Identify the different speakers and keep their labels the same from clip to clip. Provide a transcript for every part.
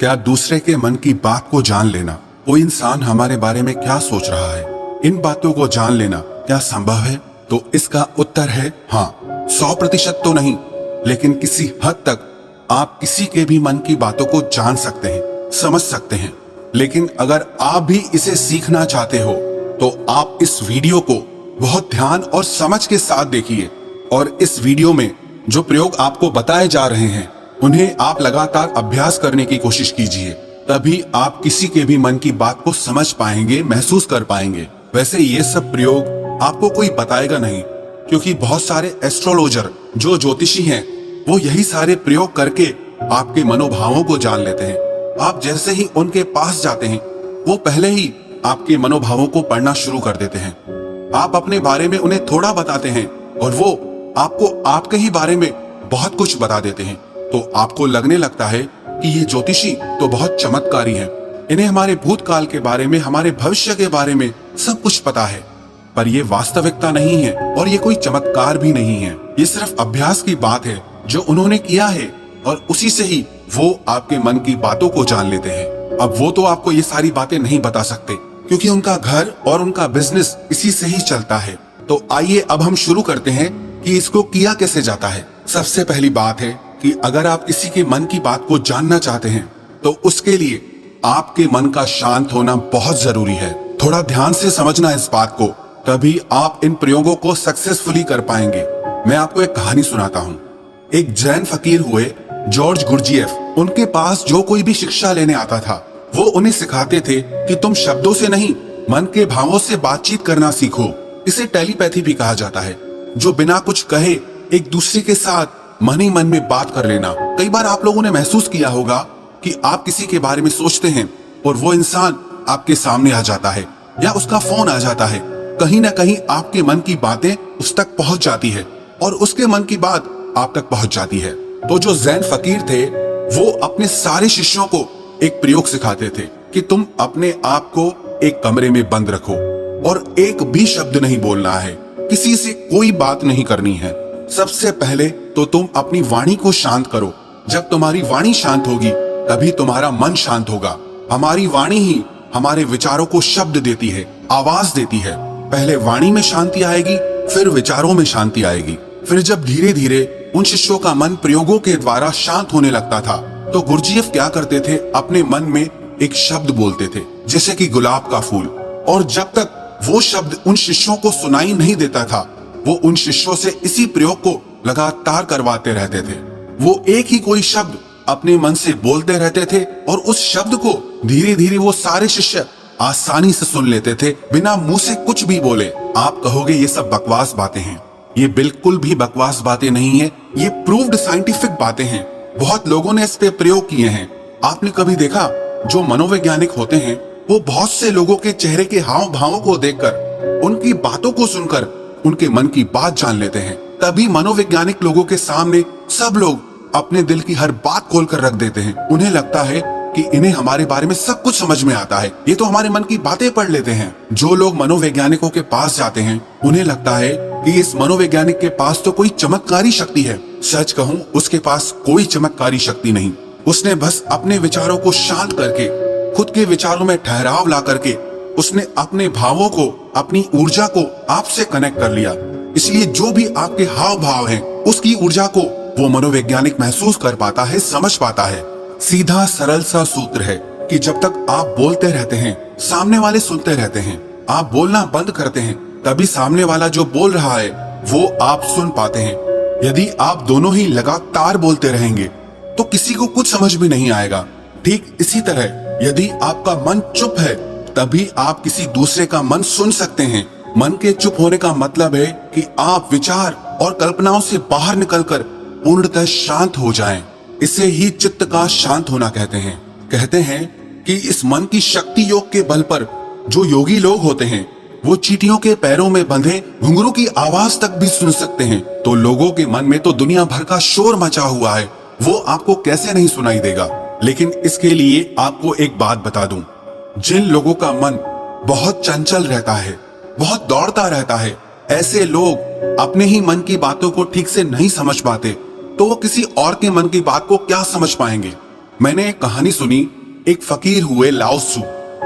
Speaker 1: क्या दूसरे के मन की बात को जान लेना, कोई इंसान हमारे बारे में क्या सोच रहा है, इन बातों को जान लेना क्या संभव है? तो इसका उत्तर है हाँ। 100% तो नहीं, लेकिन किसी हद तक आप किसी के भी मन की बातों को जान सकते हैं, समझ सकते हैं। लेकिन अगर आप भी इसे सीखना चाहते हो तो आप इस वीडियो को बहुत ध्यान और समझ के साथ देखिए, और इस वीडियो में जो प्रयोग आपको बताए जा रहे हैं उन्हें आप लगातार अभ्यास करने की कोशिश कीजिए। तभी आप किसी के भी मन की बात को समझ पाएंगे, महसूस कर पाएंगे। वैसे ये सब प्रयोग आपको कोई बताएगा नहीं, क्योंकि बहुत सारे एस्ट्रोलॉजर जो ज्योतिषी हैं वो यही सारे प्रयोग करके आपके मनोभावों को जान लेते हैं। आप जैसे ही उनके पास जाते हैं वो पहले ही आपके मनोभावों को पढ़ना शुरू कर देते हैं। आप अपने बारे में उन्हें थोड़ा बताते हैं और वो आपको आपके ही बारे में बहुत कुछ बता देते हैं। तो आपको लगने लगता है कि ये ज्योतिषी तो बहुत चमत्कारी हैं। इन्हें हमारे भूतकाल के बारे में, हमारे भविष्य के बारे में सब कुछ पता है। पर ये वास्तविकता नहीं है और ये कोई चमत्कार भी नहीं है। ये सिर्फ अभ्यास की बात है जो उन्होंने किया है, और उसी से ही वो आपके मन की बातों को जान लेते हैं। अब वो तो आपको ये सारी बातें नहीं बता सकते, क्योंकि उनका घर और उनका बिजनेस इसी से ही चलता है। तो आइए अब हम शुरू करते हैं कि इसको किया कैसे जाता है। सबसे पहली बात है कि अगर आप किसी के मन की बात को जानना चाहते हैं तो उसके लिए आपके मन का शांत होना बहुत जरूरी है। थोड़ा ध्यान से समझना इस बात को, तभी आप इन प्रयोगों को सक्सेसफुली कर पाएंगे। मैं आपको एक कहानी सुनाता हूँ। एक जैन फकीर हुए जॉर्ज गुरजीएफ, उनके पास जो कोई भी शिक्षा लेने आता था वो उन्हें सिखाते थे कि तुम शब्दों से नहीं, मन के भावों से बातचीत करना सीखो। इसे टेलीपैथी भी कहा जाता है, जो बिना कुछ कहे एक दूसरे के साथ मन ही मन में बात कर लेना। कई बार आप लोगों ने महसूस किया होगा कि आप किसी के बारे में सोचते हैं और वो इंसान आपके सामने आ जाता है या उसका फोन आ जाता है। कहीं ना कहीं आपके मन की बातें उस तक पहुंच जाती है और उसके मन की बात आप तक पहुंच जाती है। तो जो जैन फकीर थे वो अपने सारे शिष्यों को एक प्रयोग सिखाते थे कि तुम अपने आप को एक कमरे में बंद रखो और एक भी शब्द नहीं बोलना है, किसी से कोई बात नहीं करनी है। सबसे पहले तो तुम अपनी वाणी को शांत करो। जब तुम्हारी वाणी शांत होगी तभी तुम्हारा मन शांत होगा। हमारी वाणी ही हमारे विचारों को शब्द देती है, आवाज देती है। पहले वाणी में शांति आएगी, फिर विचारों में शांति आएगी। फिर जब धीरे धीरे उन शिष्यों का मन प्रयोगों के द्वारा शांत होने लगता था तो गुरजीएफ क्या करते थे, अपने मन में एक शब्द बोलते थे, जैसे कि गुलाब का फूल। और जब तक वो शब्द उन शिष्यों को सुनाई नहीं देता था वो उन शिष्यों से इसी प्रयोग को लगातार करवाते रहते थे। वो एक ही कोई शब्द अपने मन से बोलते रहते थे और उस शब्द को धीरे धीरे वो सारे शिष्य आसानी से सुन लेते थे, बिना मुंह से कुछ भी बोले। आप कहोगे ये सब बकवास बातें हैं। ये बिल्कुल भी बकवास बातें नहीं है, ये प्रूव्ड साइंटिफिक बातें हैं। बहुत लोगों ने इस पे प्रयोग किए हैं। आपने कभी देखा, जो मनोवैज्ञानिक होते हैं वो बहुत से लोगों के चेहरे के हाव भावों को देखकर, उनकी बातों को सुनकर उनके मन की बात जान लेते हैं। तभी मनोवैज्ञानिक लोगों के सामने सब लोग अपने दिल की हर बात खोल कर रख देते हैं। उन्हें लगता है कि इन्हें हमारे बारे में सब कुछ समझ में आता है, ये तो हमारे मन की बातें पढ़ लेते हैं। जो लोग मनोवैज्ञानिकों के पास जाते हैं उन्हें लगता है कि इस मनोवैज्ञानिक के पास तो कोई चमत्कारी शक्ति है। सच कहूँ, उसके पास कोई चमत्कारी शक्ति नहीं। उसने बस अपने विचारों को शांत करके, खुद के विचारों में ठहराव ला करके, उसने अपने भावों को, अपनी ऊर्जा को आपसे कनेक्ट कर लिया। इसलिए जो भी आपके हाव भाव हैं, उसकी ऊर्जा को वो मनोवैज्ञानिक महसूस कर पाता है, समझ पाता है। सीधा सरल सा सूत्र है कि जब तक आप बोलते रहते हैं सामने वाले सुनते रहते हैं। आप बोलना बंद करते हैं तभी सामने वाला जो बोल रहा है वो आप सुन पाते हैं। यदि आप दोनों ही लगातार बोलते रहेंगे तो किसी को कुछ समझ में नहीं आएगा। ठीक इसी तरह यदि आपका मन चुप है तभी आप किसी दूसरे का मन सुन सकते हैं। मन के चुप होने का मतलब है कि आप विचार और कल्पनाओं से बाहर निकलकर पूर्णतः शांत हो जाएं। इसे ही चित्त का शांत होना कहते हैं। कहते हैं कि इस मन की शक्ति योग के बल पर जो योगी लोग होते हैं वो चींटियों के पैरों में बंधे घुंघरू की आवाज तक भी सुन सकते हैं। तो लोगों के मन में तो दुनिया भर का शोर मचा हुआ है, वो आपको कैसे नहीं सुनाई देगा। लेकिन इसके लिए आपको एक बात बता दूं, जिन लोगों का मन बहुत चंचल रहता है, बहुत दौड़ता रहता है, ऐसे लोग अपने ही मन की बातों को ठीक से नहीं समझ पाते, तो वो किसी और के मन की बात को क्या समझ पाएंगे। मैंने एक कहानी सुनी, एक फकीर हुए लाओ त्सु।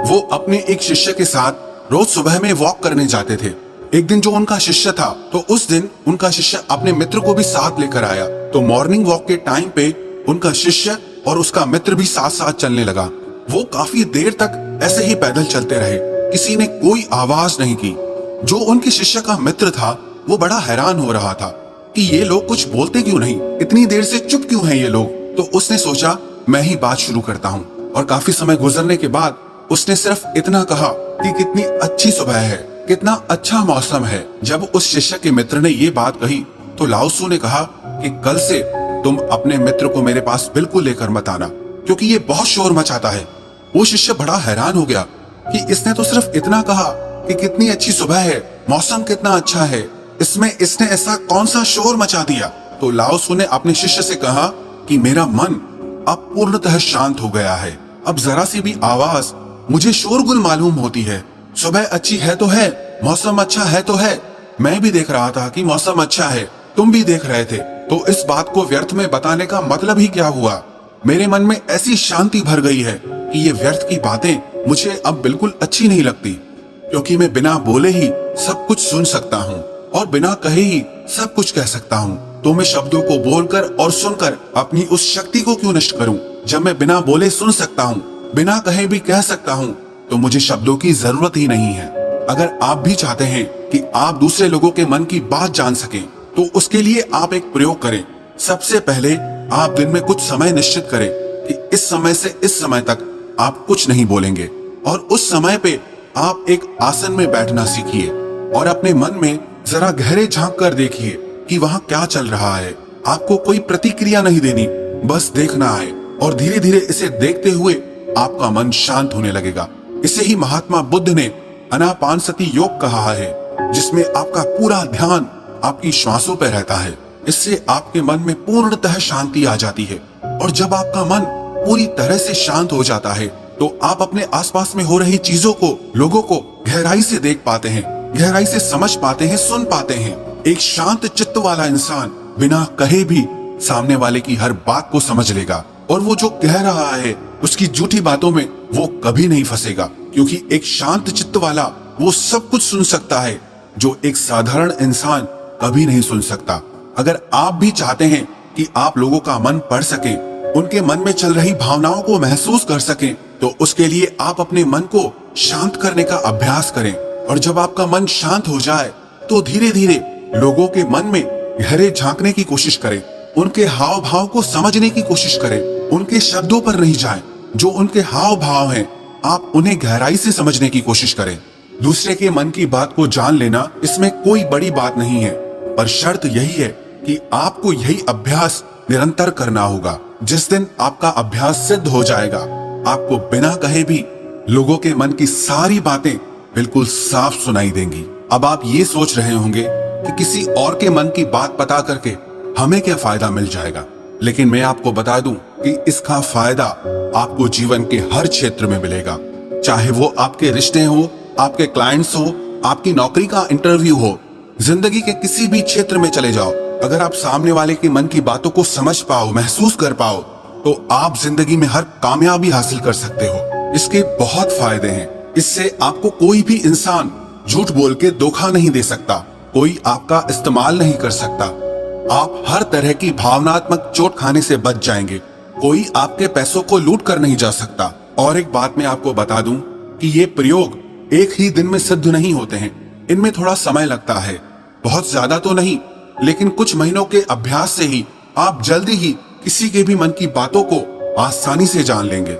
Speaker 1: वो अपने एक शिष्य के साथ रोज सुबह में वॉक करने जाते थे। एक दिन जो उनका शिष्य था, तो उस दिन उनका शिष्य अपने मित्र को भी साथ लेकर आया। तो मॉर्निंग वॉक के टाइम पे उनका शिष्य और उसका मित्र भी साथ साथ चलने लगा। वो काफी देर तक ऐसे ही पैदल चलते रहे, किसी ने कोई आवाज नहीं की। जो उनके शिष्य का मित्र था वो बड़ा हैरान हो रहा था कि ये लोग कुछ बोलते क्यों नहीं, इतनी देर से चुप क्यों हैं ये लोग। तो उसने सोचा मैं ही बात शुरू करता हूँ, और काफी समय गुजरने के बाद उसने सिर्फ इतना कहा कि कितनी अच्छी सुबह है, कितना अच्छा मौसम है। जब उस शिष्य के मित्र ने ये बात कही तो लाओ त्सु ने कहा कि कल से तुम अपने मित्र को मेरे पास बिल्कुल लेकर मत आना, क्योंकि ये बहुत शोर मचाता है। वो शिष्य बड़ा हैरान हो गया कि इसने तो सिर्फ इतना कहा कि कितनी अच्छी सुबह है, मौसम कितना अच्छा है, इसमें इसने ऐसा कौन सा शोर मचा दिया। तो लाओ त्सु ने अपने शिष्य से कहा कि मेरा मन अब पूर्णतः शांत हो गया है। अब जरा सी भी आवाज मुझे शोरगुल मालूम होती है। सुबह अच्छी है तो है, मौसम अच्छा है तो है, मैं भी देख रहा था कि मौसम अच्छा है, तुम भी देख रहे थे, तो इस बात को व्यर्थ में बताने का मतलब ही क्या हुआ। मेरे मन में ऐसी शांति भर गई है कि ये व्यर्थ की बातें मुझे अब बिल्कुल अच्छी नहीं लगती, क्योंकि मैं बिना बोले ही सब कुछ सुन सकता हूँ और बिना कहे ही सब कुछ कह सकता हूँ। तो मैं शब्दों को बोलकर और सुनकर अपनी उस शक्ति को क्यों नष्ट करूँ। जब मैं बिना बोले सुन सकता हूँ, बिना कहे भी कह सकता हूँ, तो मुझे शब्दों की जरूरत ही नहीं है। अगर आप भी चाहते हैं कि आप दूसरे लोगों के मन की बात जान सकें, तो उसके लिए आप एक प्रयोग करें। सबसे पहले आप दिन में कुछ समय निश्चित करें कि इस समय से इस समय तक आप कुछ नहीं बोलेंगे, और उस समय पे आप एक आसन में बैठना सीखिए और अपने मन में जरा गहरे झांक कर देखिए कि वहाँ क्या चल रहा है। आपको कोई प्रतिक्रिया नहीं देनी, बस देखना है, और धीरे धीरे इसे देखते हुए आपका मन शांत होने लगेगा। इसे ही महात्मा बुद्ध ने आनापानसति योग कहा है, जिसमें आपका पूरा ध्यान आपकी श्वासों पर रहता है। इससे आपके मन में पूर्णतः शांति आ जाती है, और जब आपका मन पूरी तरह से शांत हो जाता है तो आप अपने आसपास में हो रही चीजों को, लोगों को गहराई से देख पाते हैं, गहराई से समझ पाते हैं, सुन पाते हैं। एक शांत चित्त वाला इंसान बिना कहे भी सामने वाले की हर बात को समझ लेगा, और वो जो कह रहा है उसकी झूठी बातों में वो कभी नहीं फंसेगा, क्योंकि एक शांत चित्त वाला वो सब कुछ सुन सकता है जो एक साधारण इंसान कभी नहीं सुन सकता। अगर आप भी चाहते हैं कि आप लोगों का मन पढ़ सके, उनके मन में चल रही भावनाओं को महसूस कर सकें, तो उसके लिए आप अपने मन को शांत करने का अभ्यास करें। और जब आपका मन शांत हो जाए तो धीरे धीरे लोगों के मन में गहरे झांकने की कोशिश करें, उनके हाव भाव को समझने की कोशिश करें। उनके शब्दों पर नहीं जाएं, जो उनके हाव भाव हैं आप उन्हें गहराई से समझने की कोशिश करें। दूसरे के मन की बात को जान लेना, इसमें कोई बड़ी बात नहीं है, पर शर्त यही है कि आपको यही अभ्यास निरंतर करना होगा। जिस दिन आपका अभ्यास सिद्ध हो जाएगा, आपको बिना कहे भी लोगों के मन की सारी बातें बिल्कुल साफ सुनाई देंगी। अब आप ये सोच रहे होंगे कि किसी और के मन की बात पता करके हमें क्या फायदा मिल जाएगा, लेकिन मैं आपको बता दूं कि इसका फायदा आपको जीवन के हर क्षेत्र में मिलेगा। चाहे वो आपके रिश्ते हो, आपके क्लाइंट्स हो, आपकी नौकरी का इंटरव्यू हो, जिंदगी के किसी भी क्षेत्र में चले जाओ, अगर आप सामने वाले के मन की बातों को समझ पाओ, महसूस कर पाओ, तो आप जिंदगी में हर कामयाबी हासिल कर सकते हो। इसके बहुत फायदे हैं। इससे आपको कोई भी इंसान झूठ बोल के धोखा नहीं दे सकता, कोई आपका इस्तेमाल नहीं कर सकता, आप हर तरह की भावनात्मक चोट खाने से बच जाएंगे, कोई आपके पैसों को लूट कर नहीं जा सकता। और एक बात मैं आपको बता दूं कि ये प्रयोग एक ही दिन में सिद्ध नहीं होते हैं, इनमें थोड़ा समय लगता है, बहुत ज्यादा तो नहीं, लेकिन कुछ महीनों के अभ्यास से ही आप जल्दी ही किसी के भी मन की बातों को आसानी से जान लेंगे।